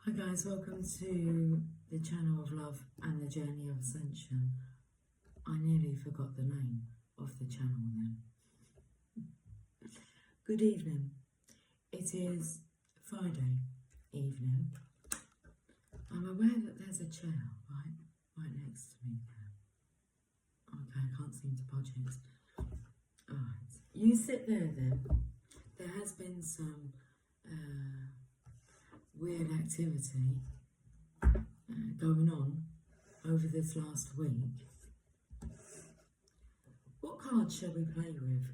Hi guys, welcome to the channel of love and the journey of ascension. I nearly forgot the name of the channel then. Good evening. It is Friday evening. I'm aware that there's a chair right next to me there. Okay, I can't seem to budge it. Alright, you sit there then. There has been some weird activity going on over this last week. What cards shall we play with?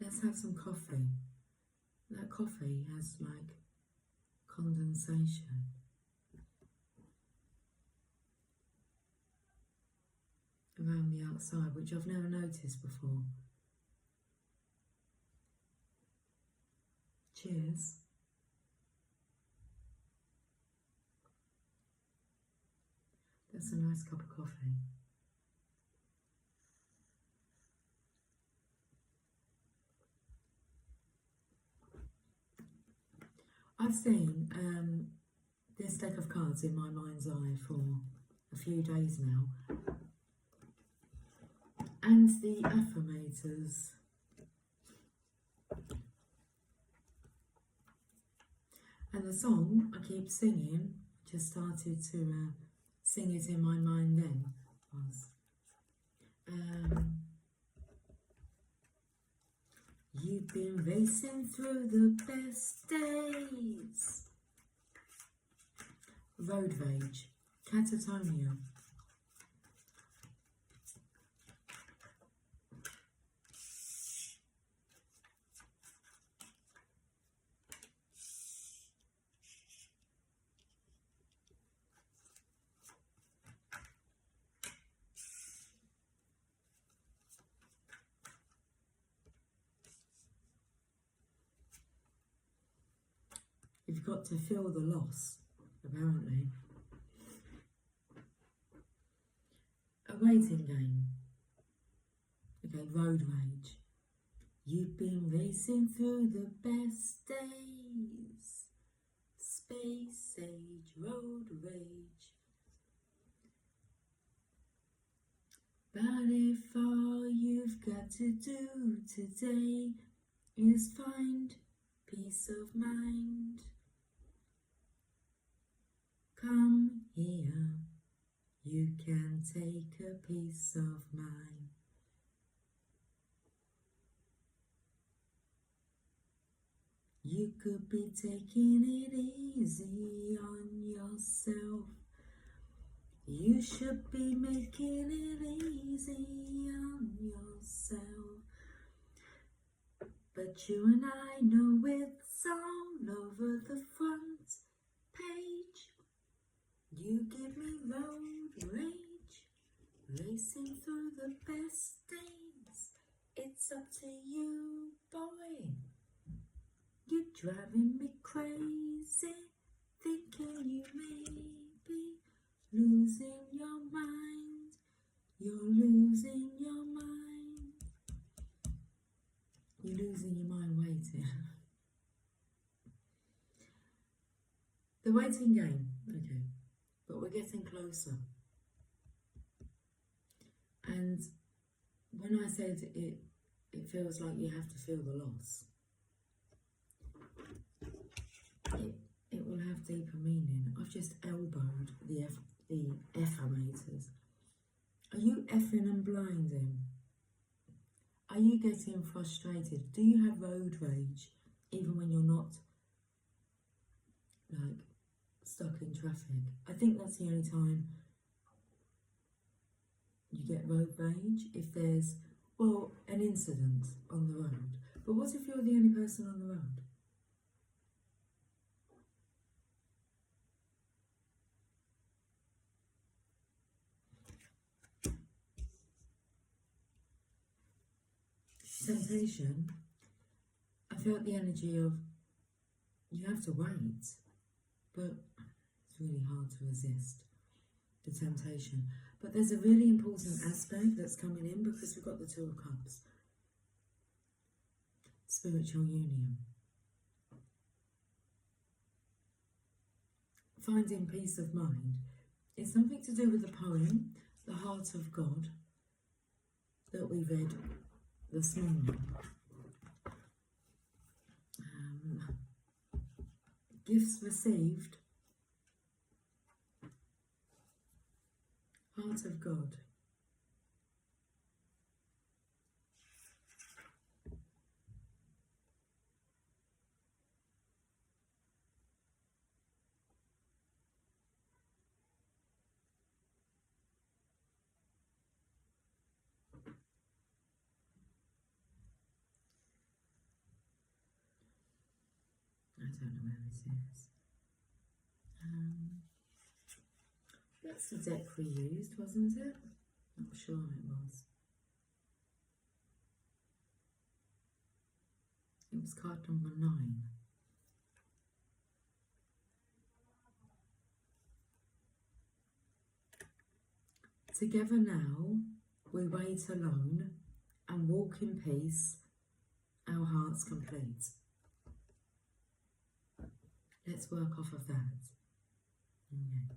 Let's have some coffee. That coffee has like condensation. Around the outside, which I've never noticed before. Cheers. That's a nice cup of coffee. I've seen this deck of cards in my mind's eye for a few days now. And the affirmators. And the song I keep singing, just started to sing it in my mind then, was you've been racing through the best days. Road rage, catatonia. You've got to feel the loss, apparently. A waiting game. Okay, road rage. You've been racing through the best days. Space age, road rage. But if all you've got to do today is find peace of mind, come here, you can take a piece of mine. You could be taking it easy on yourself. You should be making it easy on yourself. But you and I know it's all over the front page. You give me road rage, racing through the best days. It's up to you, boy. You're driving me crazy, thinking you may be losing your mind. You're losing your mind. You're losing your mind waiting. The waiting game, okay. But we're getting closer. And when I said it feels like you have to feel the loss, it will have deeper meaning. I've just elbowed the affirmators. Are you effing and blinding? Are you getting frustrated? Do you have road rage even when you're not like stuck in traffic? I think that's the only time you get road rage, if there's, well, an incident on the road. But what if you're the only person on the road? Temptation, I felt the energy of you have to wait, but it's really hard to resist the temptation. But there's a really important aspect that's coming in because we've got the Two of Cups. Spiritual union. finding peace of mind. It's something to do with the poem, The Heart of God, that we read this morning. Gifts received, Heart of God. I don't know where it is. That's the deck we used, wasn't it? Not sure it was. It was card number 9. Together now, we wait alone and walk in peace, our hearts complete. Let's work off of that. Okay.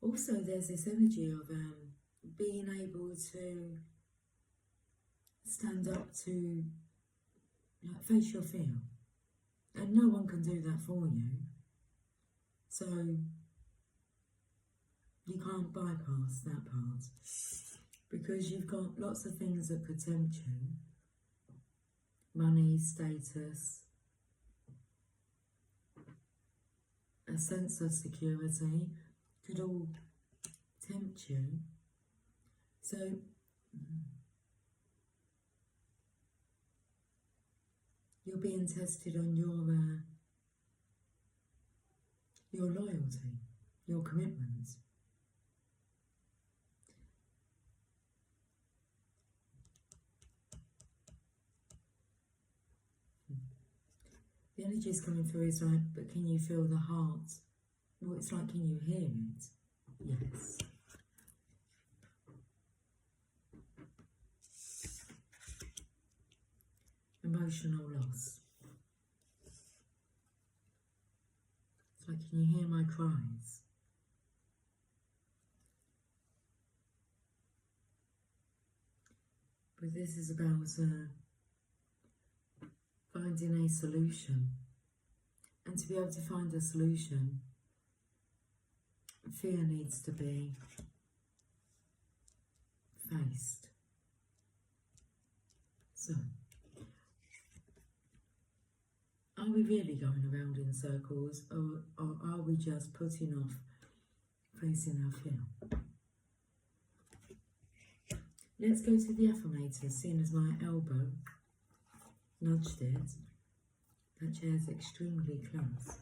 Also, there's this energy of being able to stand up to face your fear. And no one can do that for you. So you can't bypass that part. Because you've got lots of things that could tempt you. Money, status, a sense of security could all tempt you. So you're being tested on your loyalty, your commitment. The energy is coming through is like, but can you feel the heart? Well, it's like, can you hear it? Yes. Emotional loss. It's like, can you hear my cries? But this is about finding a solution. And to be able to find a solution, fear needs to be faced. So, are we really going around in circles, or are we just putting off facing our fear? Let's go to the affirmator, seeing as my elbow nudged it. That chair's extremely close.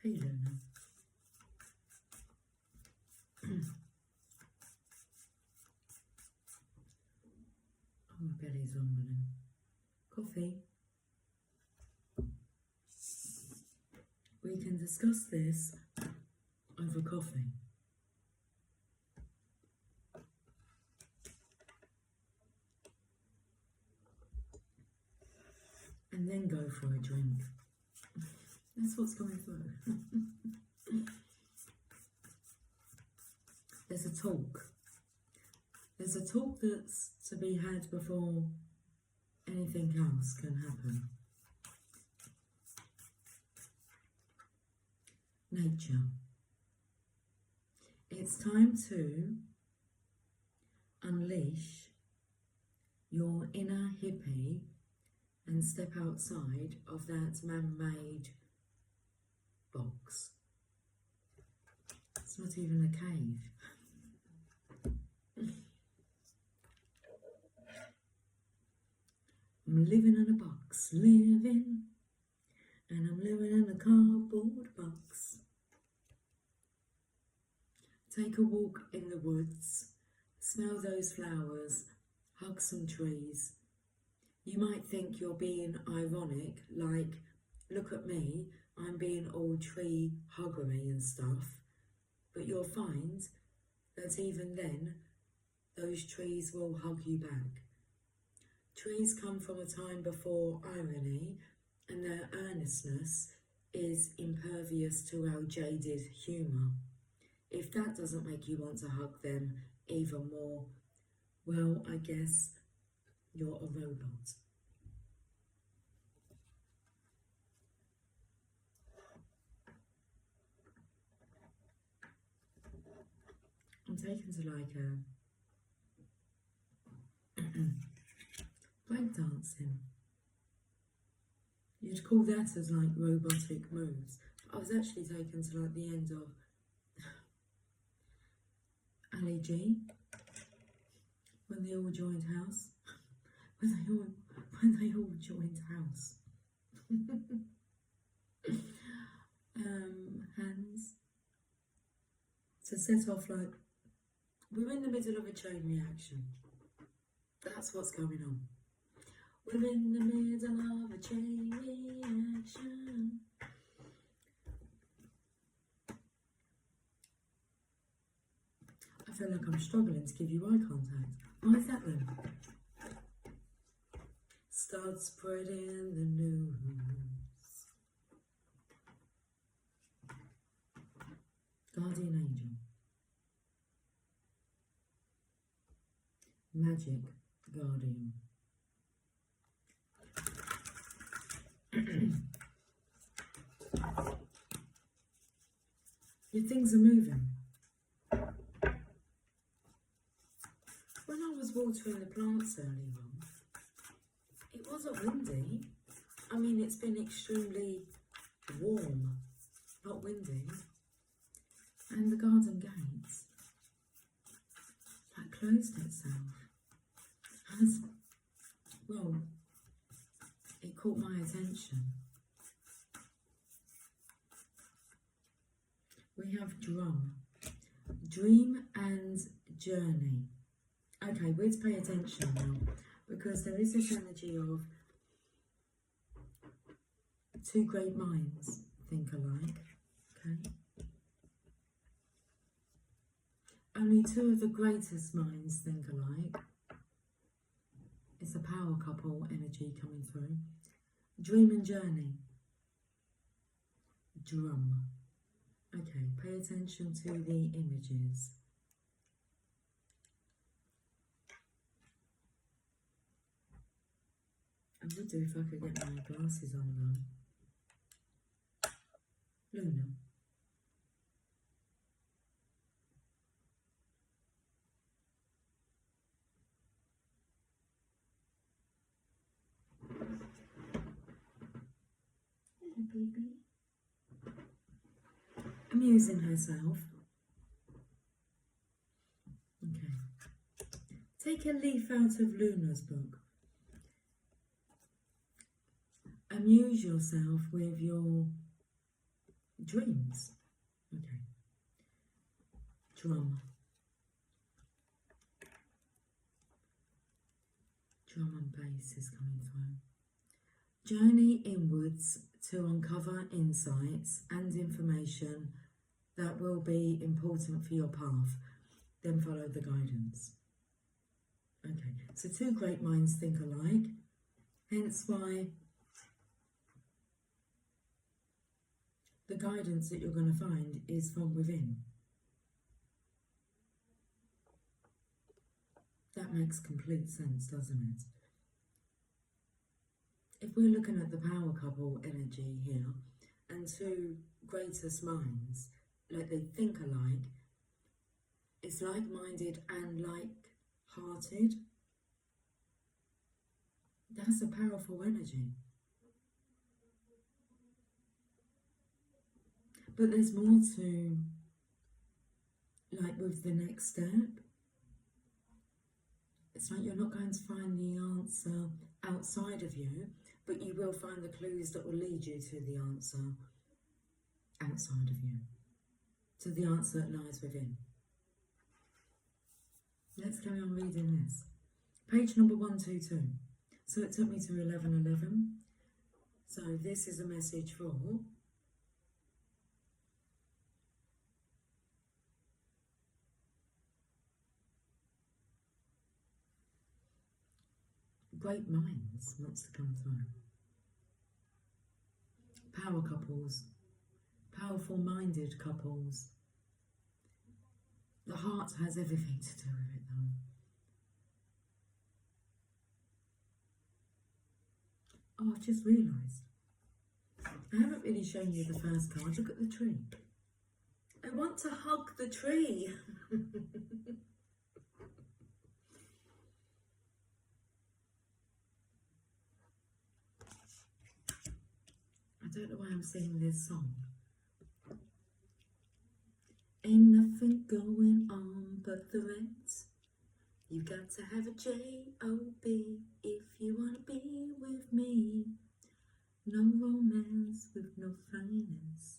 Hey, Luna. Oh, my belly's rumbling. Coffee. We can discuss this over coffee. And then go for a drink. That's what's coming through. There's a talk. There's a talk that's to be had before anything else can happen. Nature. It's time to unleash your inner hippie and step outside of that man-made box. It's not even a cave. I'm living in a box, and I'm living in a cardboard box. Take a walk in the woods, smell those flowers, hug some trees. You might think you're being ironic, like, look at me, I'm being all tree huggery and stuff, but you'll find that even then, those trees will hug you back. Trees come from a time before irony, and their earnestness is impervious to our jaded humour. If that doesn't make you want to hug them even more, well, I guess you're a robot. I'm taken to like a break dancing. You'd call that as like robotic moves. I was actually taken to like the end of Ali G when they all joined house. when they all joined house. Hands to set off like we're in the middle of a chain reaction. That's what's going on. We're in the middle of a chain reaction. I feel like I'm struggling to give you eye contact. Why is that then? Start spreading the news. Guardian angel. Magic guardian. Your things are moving. When I was watering the plants earlier on, it wasn't windy. I mean, it's been extremely warm, not windy. And the garden gates, that closed itself. As well, it caught my attention. We have drum, dream and journey. Okay, we're to pay attention now because there is this energy of two great minds think alike, okay? Only two of the greatest minds think alike. It's a power couple energy coming through. Dream and journey. Drum. Okay, pay attention to the images. I would do if I could get my glasses on though. Luna. Hello, baby. Amusing herself. Okay. Take a leaf out of Luna's book. Amuse yourself with your dreams. Okay. Drum. Drum and bass is coming through. Journey inwards to uncover insights and information that will be important for your path. Then follow the guidance. Okay, so two great minds think alike, hence why the guidance that you're going to find is from within. That makes complete sense, doesn't it? If we're looking at the power couple energy here, and two greatest minds, like they think alike, it's like-minded and like-hearted. That's a powerful energy. But there's more to, like with the next step. It's like you're not going to find the answer outside of you, but you will find the clues that will lead you to the answer outside of you, to the answer that lies within. Let's carry on reading this. Page number 122. So it took me to 1111. So this is a message for great minds wants to come through. power couples, powerful minded couples. The heart has everything to do with it though. Oh, I've just realised. I haven't really shown you the first card. Look at the tree. I want to hug the tree. I don't know why I'm singing this song. Ain't nothing going on but the rent. You got to have a J-O-B if you want to be with me. No romance with no finance.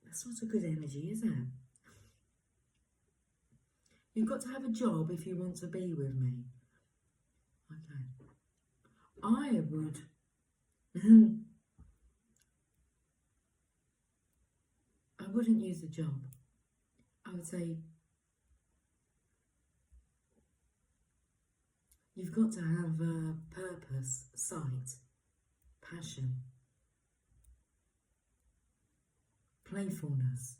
That's not a good energy, is it? You've got to have a job if you want to be with me. Okay. I would... I wouldn't use a job. I would say you've got to have a purpose, sight, passion, playfulness.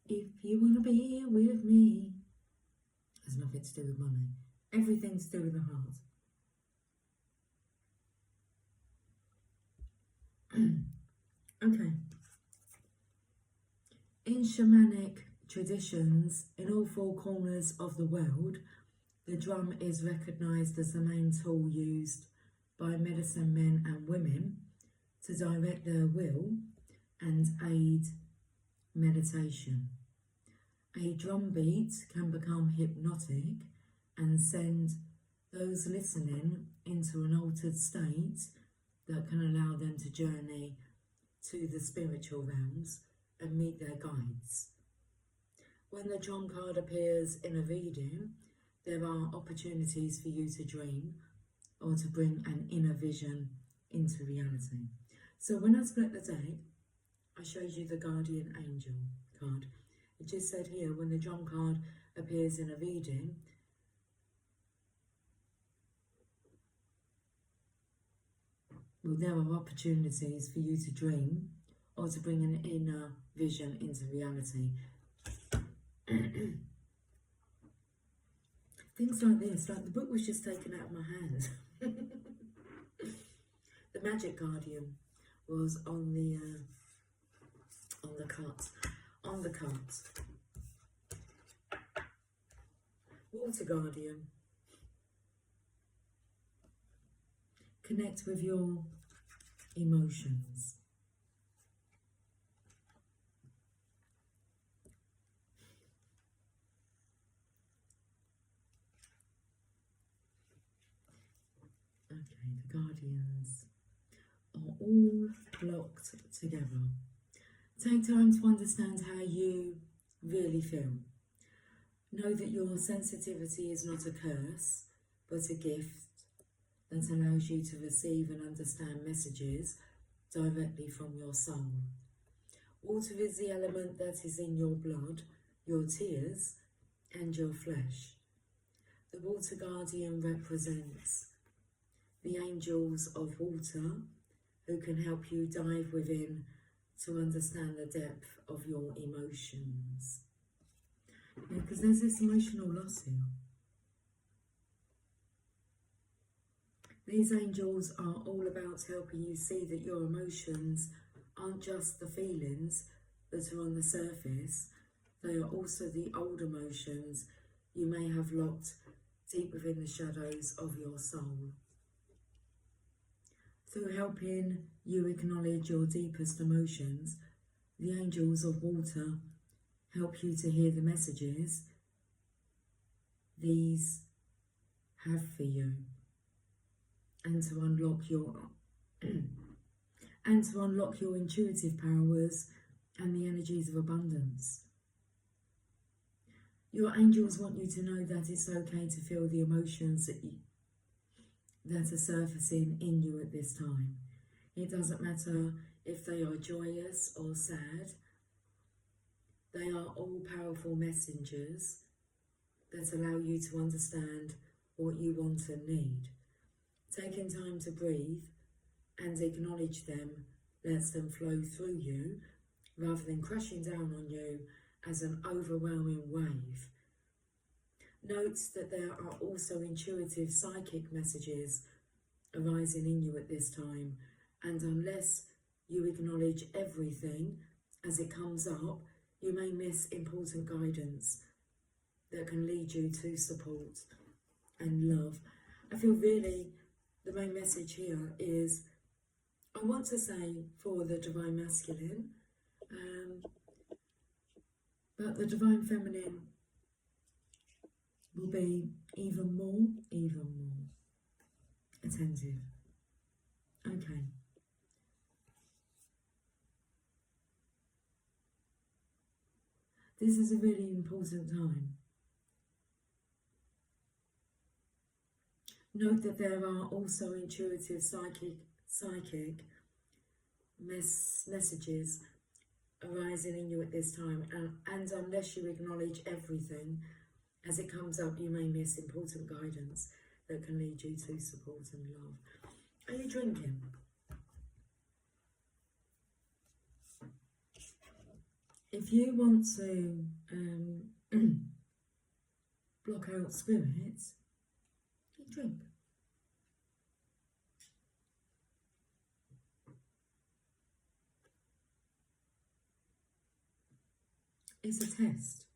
If you want to be with me, there's nothing to do with money. Everything to do with the heart. Okay. In shamanic traditions, in all four corners of the world, the drum is recognised as the main tool used by medicine men and women to direct their will and aid meditation. A drum beat can become hypnotic and send those listening into an altered state that can allow them to journey to the spiritual realms and meet their guides. When the drum card appears in a reading, there are opportunities for you to dream or to bring an inner vision into reality. So when I split the deck, I showed you the Guardian Angel card. It just said here, when the drum card appears in a reading, well, there are opportunities for you to dream or to bring an inner vision into reality. Things like this, like the book was just taken out of my hand. The Magic Guardian was on the cut. Water Guardian. Connect with your emotions. Okay, the Guardians are all locked together. Take time to understand how you really feel. Know that your sensitivity is not a curse, but a gift that allows you to receive and understand messages directly from your soul. Water is the element that is in your blood, your tears, and your flesh. The Water Guardian represents the angels of water who can help you dive within to understand the depth of your emotions. Because there's this emotional loss here. These angels are all about helping you see that your emotions aren't just the feelings that are on the surface, they are also the old emotions you may have locked deep within the shadows of your soul. Through helping you acknowledge your deepest emotions, the angels of water help you to hear the messages these have for you, and to unlock your intuitive powers and the energies of abundance. Your angels want you to know that it's okay to feel the emotions that are surfacing in you at this time. It doesn't matter if they are joyous or sad. They are all powerful messengers that allow you to understand what you want and need. Taking time to breathe and acknowledge them lets them flow through you rather than crashing down on you as an overwhelming wave. Note that there are also intuitive psychic messages arising in you at this time, and unless you acknowledge everything as it comes up, you may miss important guidance that can lead you to support and love. I feel really the main message here is, I want to say for the Divine Masculine, but the Divine Feminine will be even more attentive. Okay. This is a really important time. Note that there are also intuitive psychic messages arising in you at this time, and unless you acknowledge everything as it comes up, you may miss important guidance that can lead you to support and love. Are you drinking? If you want to block out spirits, you drink. It's a test.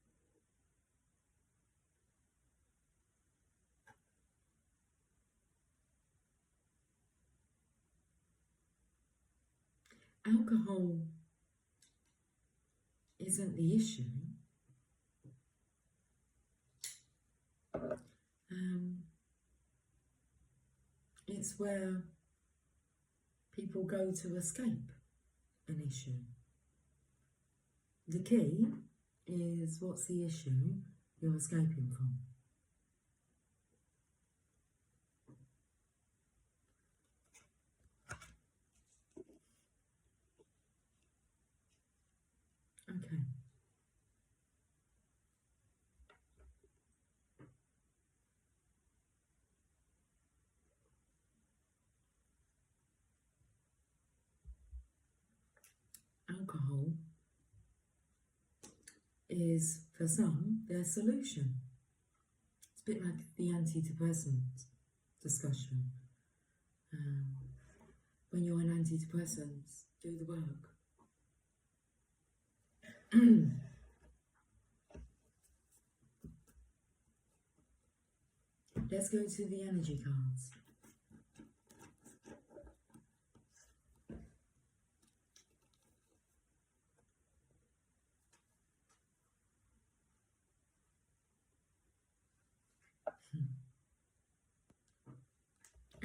Alcohol isn't the issue. It's where people go to escape an issue. The key is, what's the issue you're escaping from? Okay. Alcohol is, for some, their solution. It's a bit like the antidepressant discussion. When you're on antidepressants, do the work. Let's go to the energy cards.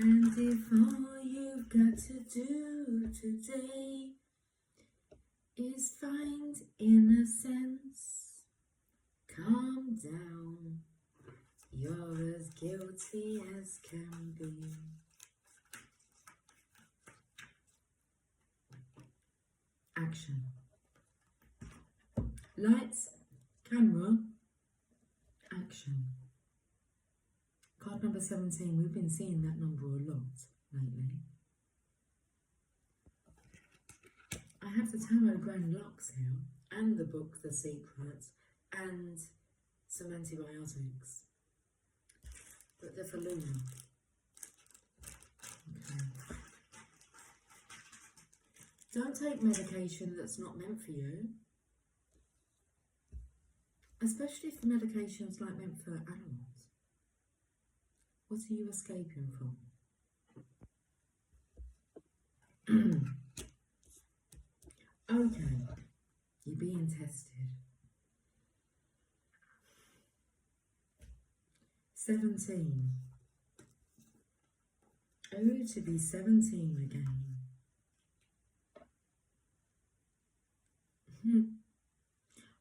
And if all you've got to do today is find innocence, calm down, you're as guilty as can be. Action. Lights, camera, action. Card number 17, we've been seeing that number a lot lately. I have the Tarot Grand Lux here, and the book The Secret, and some antibiotics. But they're for Luna. Okay. Don't take medication that's not meant for you. Especially if the medication's like meant for animals. What are you escaping from? Okay, you're being tested. 17. Oh, to be 17 again.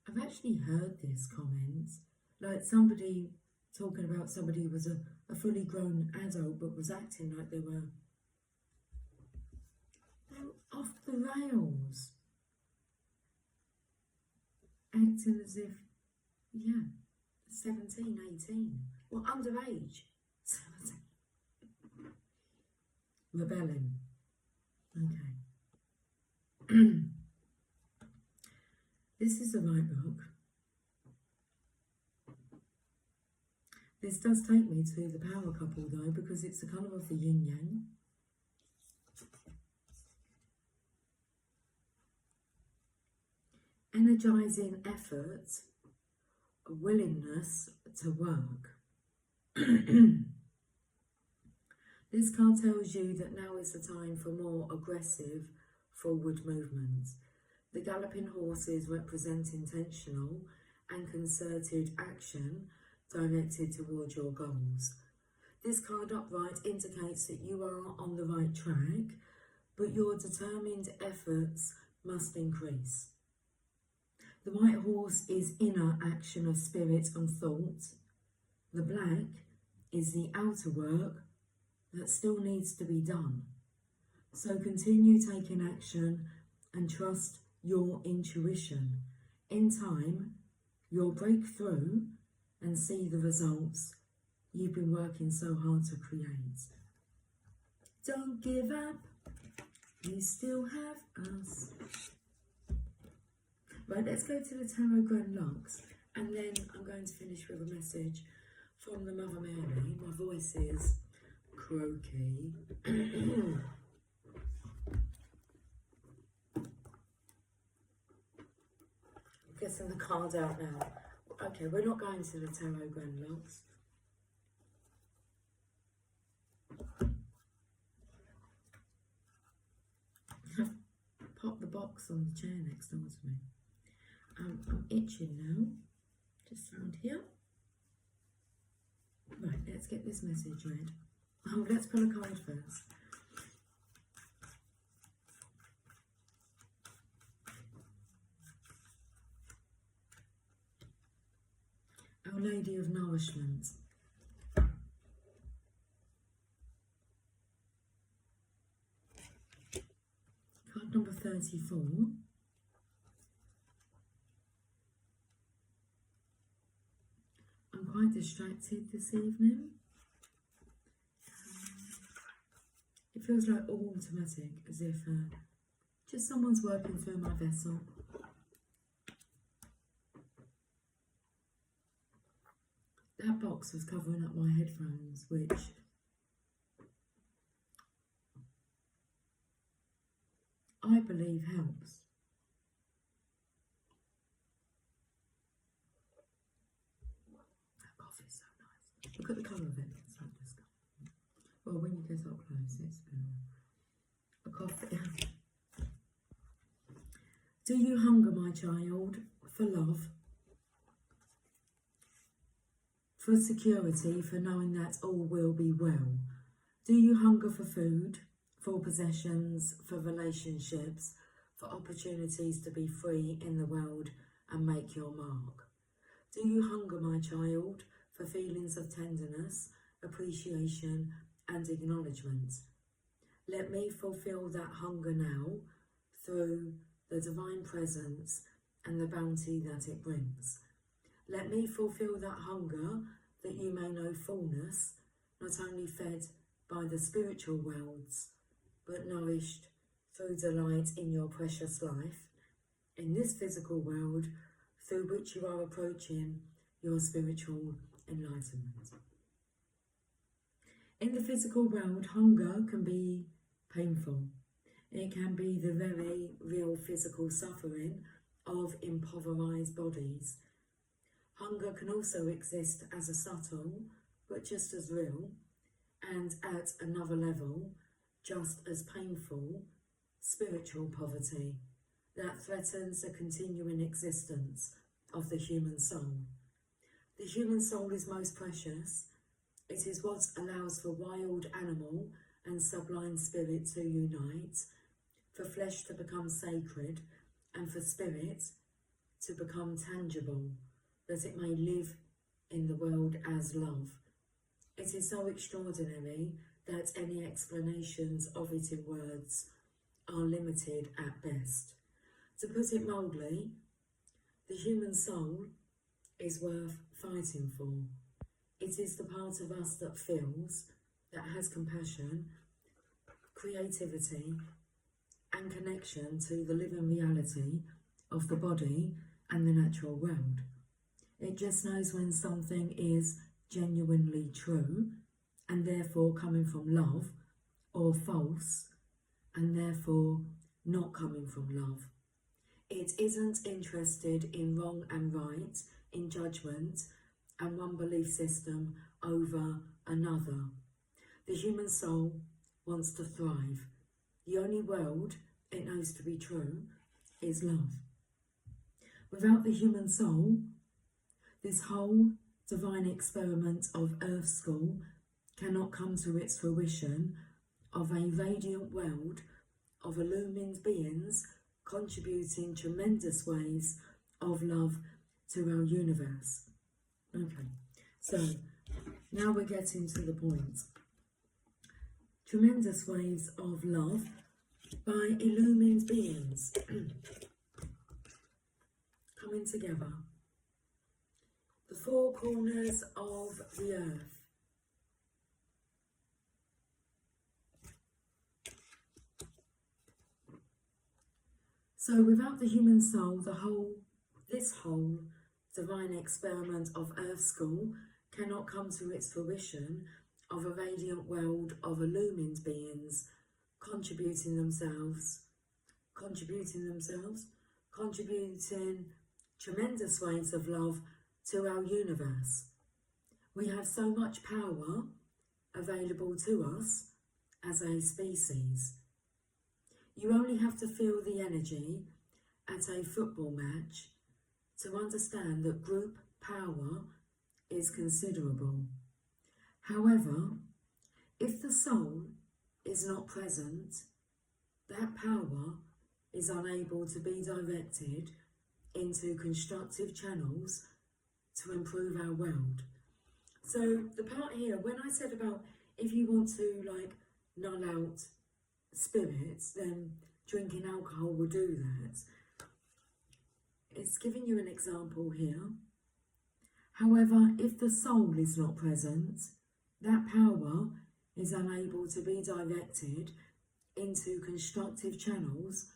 I've actually heard this comment, like somebody talking about somebody who was a fully grown adult but was acting like they were off the rails. acting as if, yeah, 17, 18, or underage. 17. Rebelling. Okay. This is the right book. This does take me to the power couple though, because it's the colour of the yin yang. Energizing effort, a willingness to work. This card tells you that now is the time for more aggressive forward movement. The galloping horses represent intentional and concerted action directed towards your goals. This card upright indicates that you are on the right track, but your determined efforts must increase. The white horse is inner action of spirit and thought. The black is the outer work that still needs to be done. So continue taking action and trust your intuition. In time, you'll break through and see the results you've been working so hard to create. Don't give up, you still have us. Right, let's go to the Tarot Grand Lux, and then I'm going to finish with a message from the Mother Mary. My voice is croaky. Getting the card out now. Okay, we're not going to the Tarot Grand Lux. Pop the box on the chair next door to me. I'm itching now. Just around here. Right, let's get this message read. Oh, let's pull a card first. Our Lady of Nourishment. Card number 34. I'm quite distracted this evening. It feels like all automatic, as if just someone's working through my vessel. That box was covering up my headphones, which I believe helps. That coffee's so nice. Look at the colour of it. It's like this colour. Well, when you get up close, it's a coffee. Do you hunger, my child, for love? For security, for knowing that all will be well? Do you hunger for food, for possessions, for relationships, for opportunities to be free in the world and make your mark? Do you hunger, my child, for feelings of tenderness, appreciation and acknowledgement? Let me fulfill that hunger now through the divine presence and the bounty that it brings. Let me fulfill that hunger that you may know fullness, not only fed by the spiritual worlds, but nourished through delight in your precious life, in this physical world through which you are approaching your spiritual enlightenment. In the physical world, hunger can be painful. It can be the very real physical suffering of impoverished bodies. Hunger can also exist as a subtle, but just as real, and at another level, just as painful, spiritual poverty that threatens the continuing existence of the human soul. The human soul is most precious. It is what allows for wild animal and sublime spirit to unite, for flesh to become sacred, and for spirit to become tangible, that it may live in the world as love. It is so extraordinary that any explanations of it in words are limited at best. To put it mildly, The human soul is worth fighting for. It is the part of us that feels, that has compassion, creativity, and connection to the living reality of the body and the natural world. It just knows when something is genuinely true and therefore coming from love, or false and therefore not coming from love. It isn't interested in wrong and right, in judgment and one belief system over another. The human soul wants to thrive. The only world it knows to be true is love. Without the human soul, this whole divine experiment of Earth School cannot come to its fruition of a radiant world of illumined beings contributing tremendous waves of love to our universe. Okay, so now we're getting to the point. Tremendous waves of love by illumined beings coming together. The four corners of the earth. So without the human soul, this whole divine experiment of Earth School cannot come to its fruition of a radiant world of illumined beings contributing tremendous waves of love to our universe. We have so much power available to us as a species. You only have to feel the energy at a football match to understand that group power is considerable. However, if the soul is not present, that power is unable to be directed into constructive channels to improve our world. So the part here, when I said about if you want to null out spirits, then drinking alcohol will do that. It's giving you an example here. However, if the soul is not present, that power is unable to be directed into constructive channels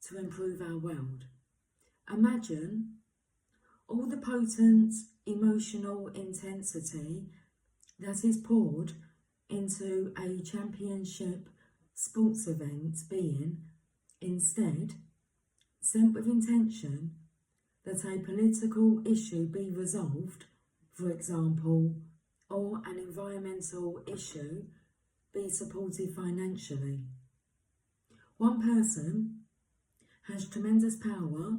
to improve our world. Imagine all the potent emotional intensity that is poured into a championship sports event being instead sent with intention that a political issue be resolved, for example, or an environmental issue be supported financially. One person has tremendous power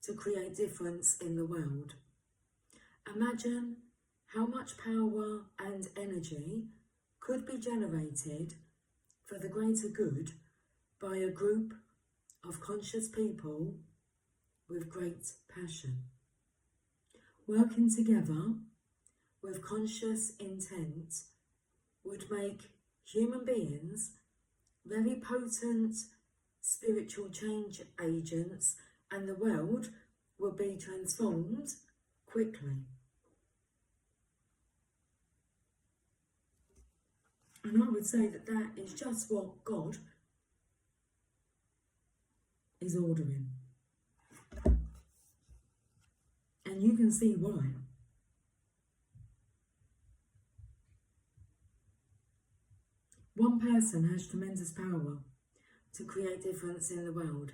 to create difference in the world. Imagine how much power and energy could be generated for the greater good by a group of conscious people with great passion. Working together with conscious intent would make human beings very potent spiritual change agents, and the world will be transformed quickly. And I would say that that is just what God is ordering. And you can see why. One person has tremendous power to create difference in the world.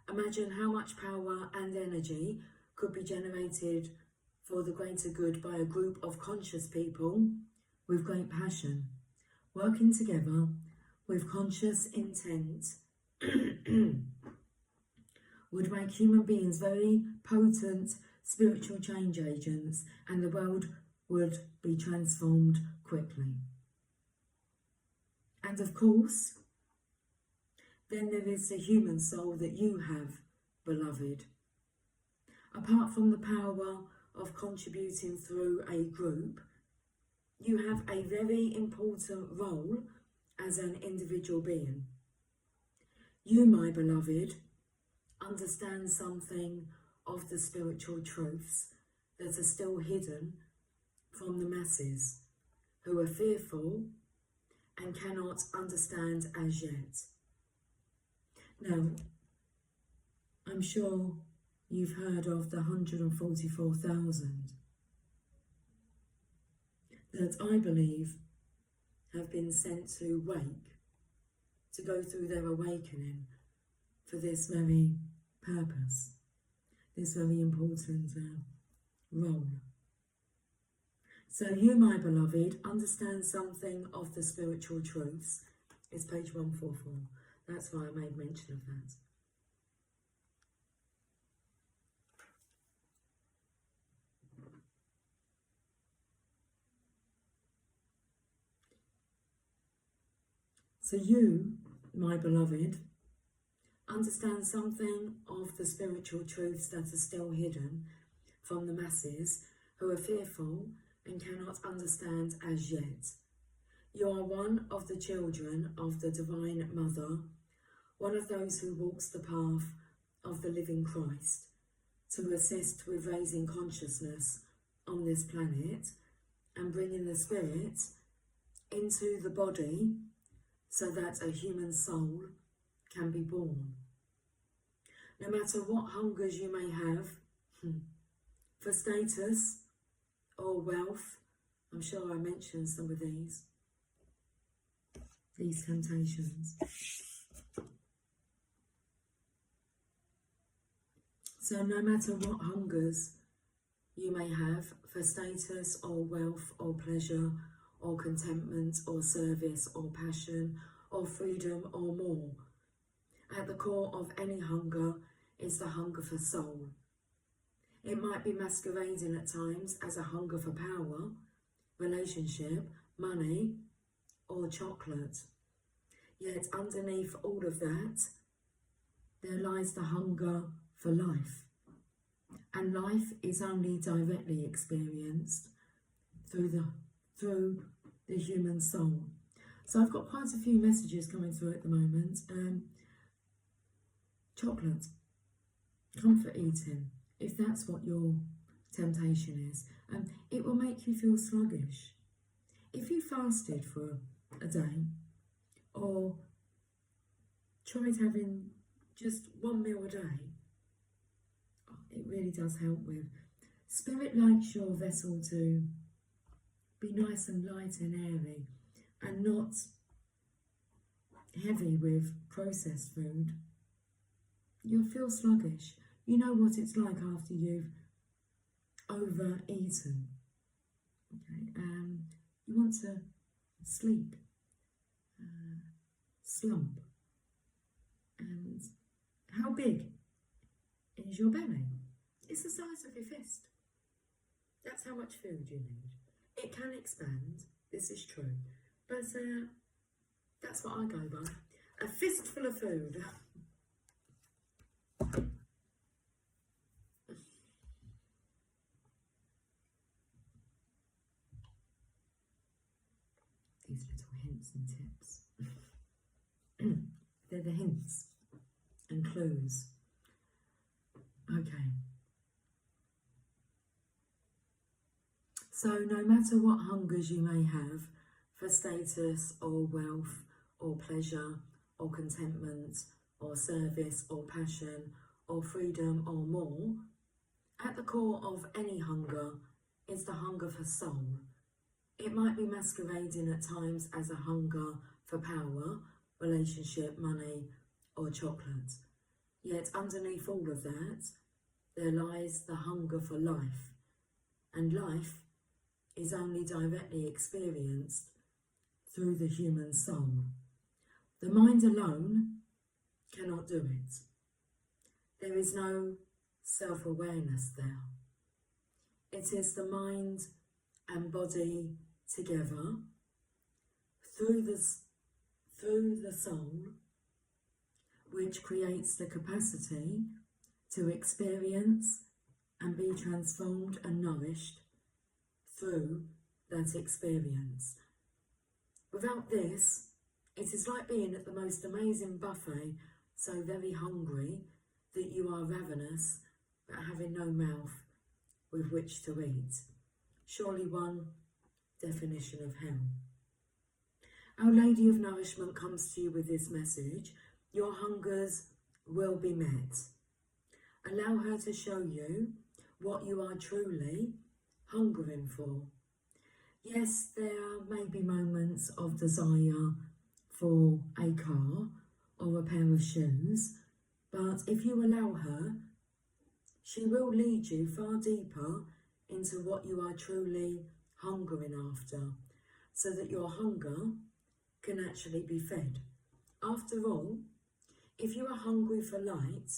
Imagine how much power and energy could be generated for the greater good by a group of conscious people with great passion, working together with conscious intent would make human beings very potent spiritual change agents, and the world would be transformed quickly. And of course, then there is the human soul that you have, beloved. Apart from the power of contributing through a group, you have a very important role as an individual being. You, my beloved, understand something of the spiritual truths that are still hidden from the masses who are fearful and cannot understand as yet. Now, I'm sure you've heard of the 144,000 that I believe have been sent to wake, to go through their awakening for this very purpose, this very important role. So you, my beloved, understand something of the spiritual truths. It's page 144. That's why I made mention of that. So you, my beloved, understand something of the spiritual truths that are still hidden from the masses who are fearful and cannot understand as yet. You are one of the children of the Divine Mother, one of those who walks the path of the living Christ to assist with raising consciousness on this planet and bringing the spirit into the body so that a human soul can be born. No matter what hungers you may have for status or wealth, I'm sure I mentioned some of these temptations. So no matter what hungers you may have for status or wealth or pleasure or contentment or service or passion or freedom or more, at the core of any hunger is the hunger for soul. It might be masquerading at times as a hunger for power, relationship, money, or chocolate. Yet underneath all of that, there lies the hunger for life. And life is only directly experienced through the human soul. So I've got quite a few messages coming through at the moment. Chocolate, comfort eating, if that's what your temptation is, it will make you feel sluggish. If you fasted for a day or tried having just one meal a day, it really does help with. Spirit likes your vessel to be nice and light and airy and not heavy with processed food. You'll feel sluggish. You know what it's like after you've overeaten. Okay, you want to sleep, slump. And how big is your belly? It's the size of your fist. That's how much food you need. It can expand, this is true, but that's what I go by. A fistful of food. These little hints and tips. They're the hints and clues. Okay. So no matter what hungers you may have for status or wealth or pleasure or contentment or service or passion or freedom or more, at the core of any hunger is the hunger for soul. It might be masquerading at times as a hunger for power, relationship, money or chocolate. Yet underneath all of that, there lies the hunger for life. And life is only directly experienced through the human soul. The mind alone cannot do it. There is no self-awareness there. It is the mind and body together through the soul, which creates the capacity to experience and be transformed and nourished through that experience. Without this, it is like being at the most amazing buffet, so very hungry that you are ravenous, but having no mouth with which to eat. Surely one definition of hell. Our Lady of Nourishment comes to you with this message: your hungers will be met. Allow her to show you what you are truly hungering for. Yes, there may be moments of desire for a car or a pair of shoes, but if you allow her, she will lead you far deeper into what you are truly hungering after, so that your hunger can actually be fed. After all, if you are hungry for light,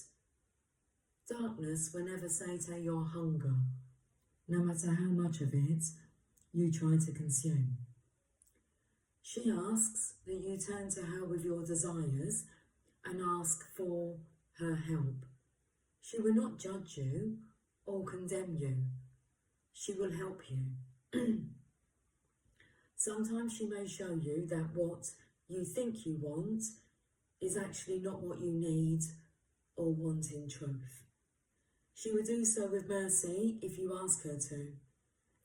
darkness will never satiate your hunger, no matter how much of it you try to consume. She asks that you turn to her with your desires and ask for her help. She will not judge you or condemn you. She will help you. Sometimes she may show you that what you think you want is actually not what you need or want in truth. She will do so with mercy if you ask her to.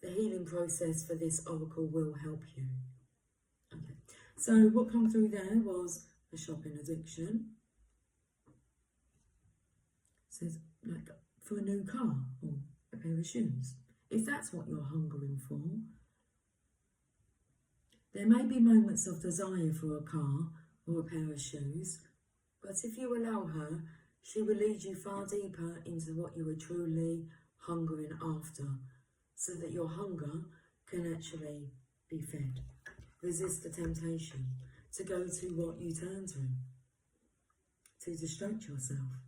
The healing process for this oracle will help you. Okay, so what come through there was a shopping addiction. It says, like, for a new car or a pair of shoes. If that's what you're hungering for, there may be moments of desire for a car or a pair of shoes, but if you allow her, she will lead you far deeper into what you are truly hungering after, so that your hunger can actually be fed. Resist the temptation to go to what you turn to distract yourself.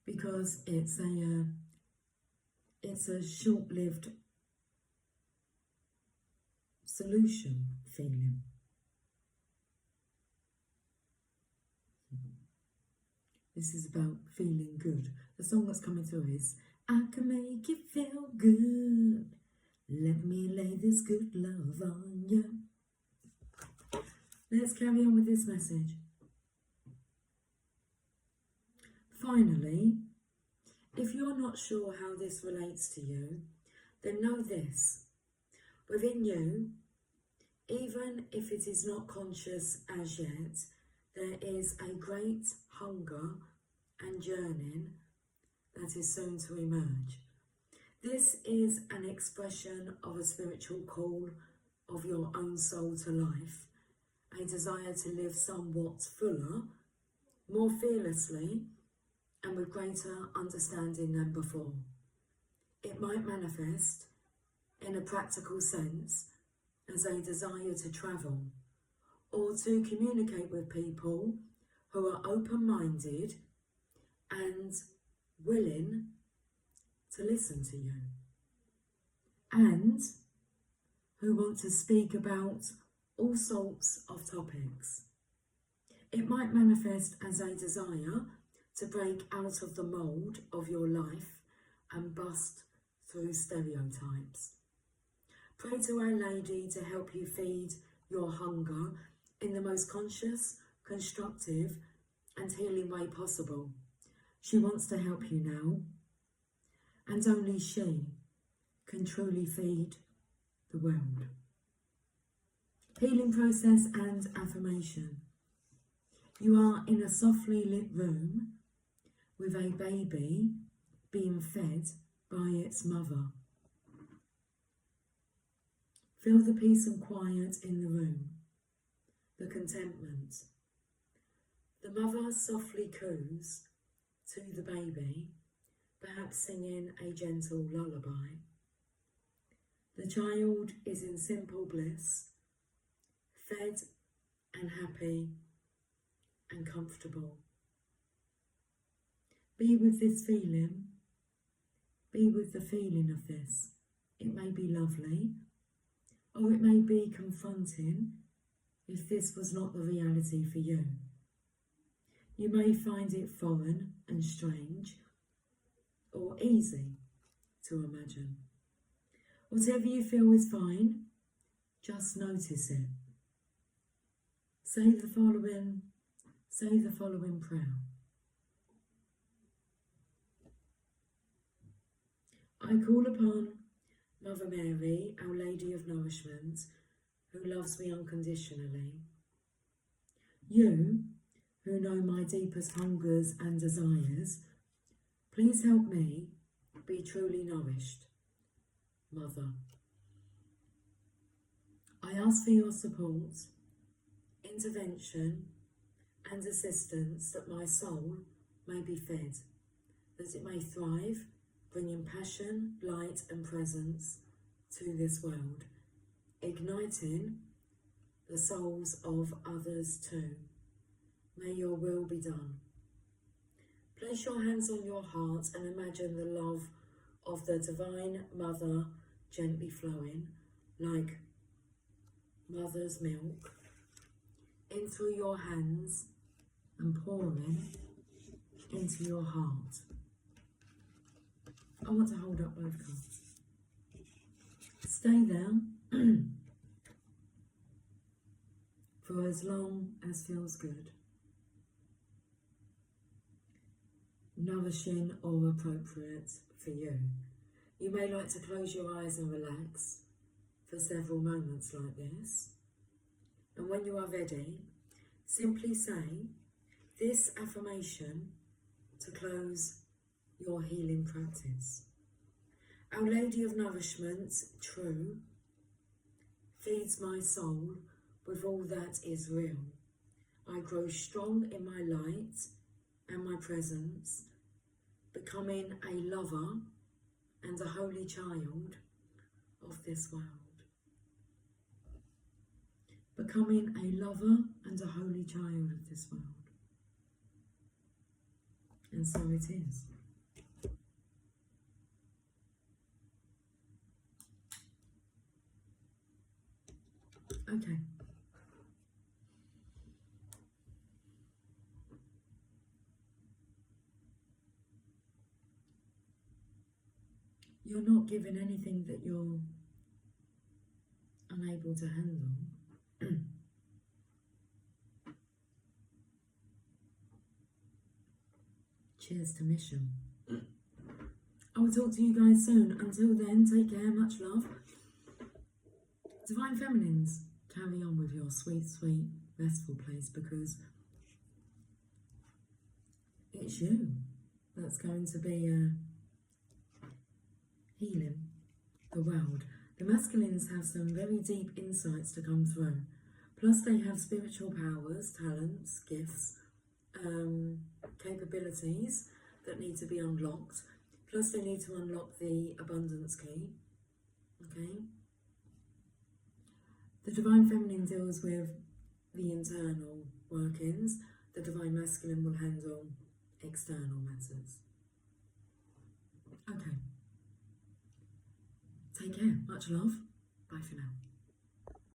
Because it's a short-lived solution feeling. This is about feeling good. The song that's coming through is, I can make you feel good. Let me lay this good love on you. Let's carry on with this message. Finally, if you're not sure how this relates to you, then know this. Within you, even if it is not conscious as yet, there is a great hunger and yearning that is soon to emerge. This is an expression of a spiritual call of your own soul to life, a desire to live somewhat fuller, more fearlessly, and with greater understanding than before. It might manifest in a practical sense as a desire to travel or to communicate with people who are open-minded and willing to listen to you, and who want to speak about all sorts of topics. It might manifest as a desire to break out of the mould of your life and bust through stereotypes. Pray to Our Lady to help you feed your hunger in the most conscious, constructive and healing way possible. She wants to help you now, and only she can truly feed the world. Healing process and affirmation. You are in a softly lit room with a baby being fed by its mother. Feel the peace and quiet in the room, the contentment. The mother softly coos to the baby, perhaps singing a gentle lullaby. The child is in simple bliss, fed and happy and comfortable. Be with this feeling. Be with the feeling of this. It may be lovely, or it may be confronting if this was not the reality for you. You may find it foreign and strange, or easy to imagine. Whatever you feel is fine, just notice it. Say the following prayer. I call upon Mother Mary, Our Lady of Nourishment, who loves me unconditionally. You, who know my deepest hungers and desires, please help me be truly nourished. Mother, I ask for your support, intervention and assistance that my soul may be fed, that it may thrive, bringing passion, light and presence to this world, igniting the souls of others too. May your will be done. Place your hands on your heart and imagine the love of the Divine Mother gently flowing like mother's milk in through your hands and pouring into your heart. I want to hold up both cups. Stay there for as long as feels good, nourishing or appropriate for you. You may like to close your eyes and relax for several moments like this. And when you are ready, simply say this affirmation to close your healing practice. Our Lady of Nourishment, true, feeds my soul with all that is real. I grow strong in my light and my presence, becoming a lover and a holy child of this world. Becoming a lover and a holy child of this world. And so it is. Okay. You're not given anything that you're unable to handle. Cheers to mission. I will talk to you guys soon. Until then, take care, much love. Divine Feminines, carry on with your sweet, sweet, restful place, because it's you that's going to be healing the world. The masculines have some very deep insights to come through. Plus they have spiritual powers, talents, gifts, capabilities that need to be unlocked. Plus they need to unlock the abundance key. Okay? The Divine Feminine deals with the internal workings. The Divine Masculine will handle external matters. Okay. Take care. Much love. Bye for now.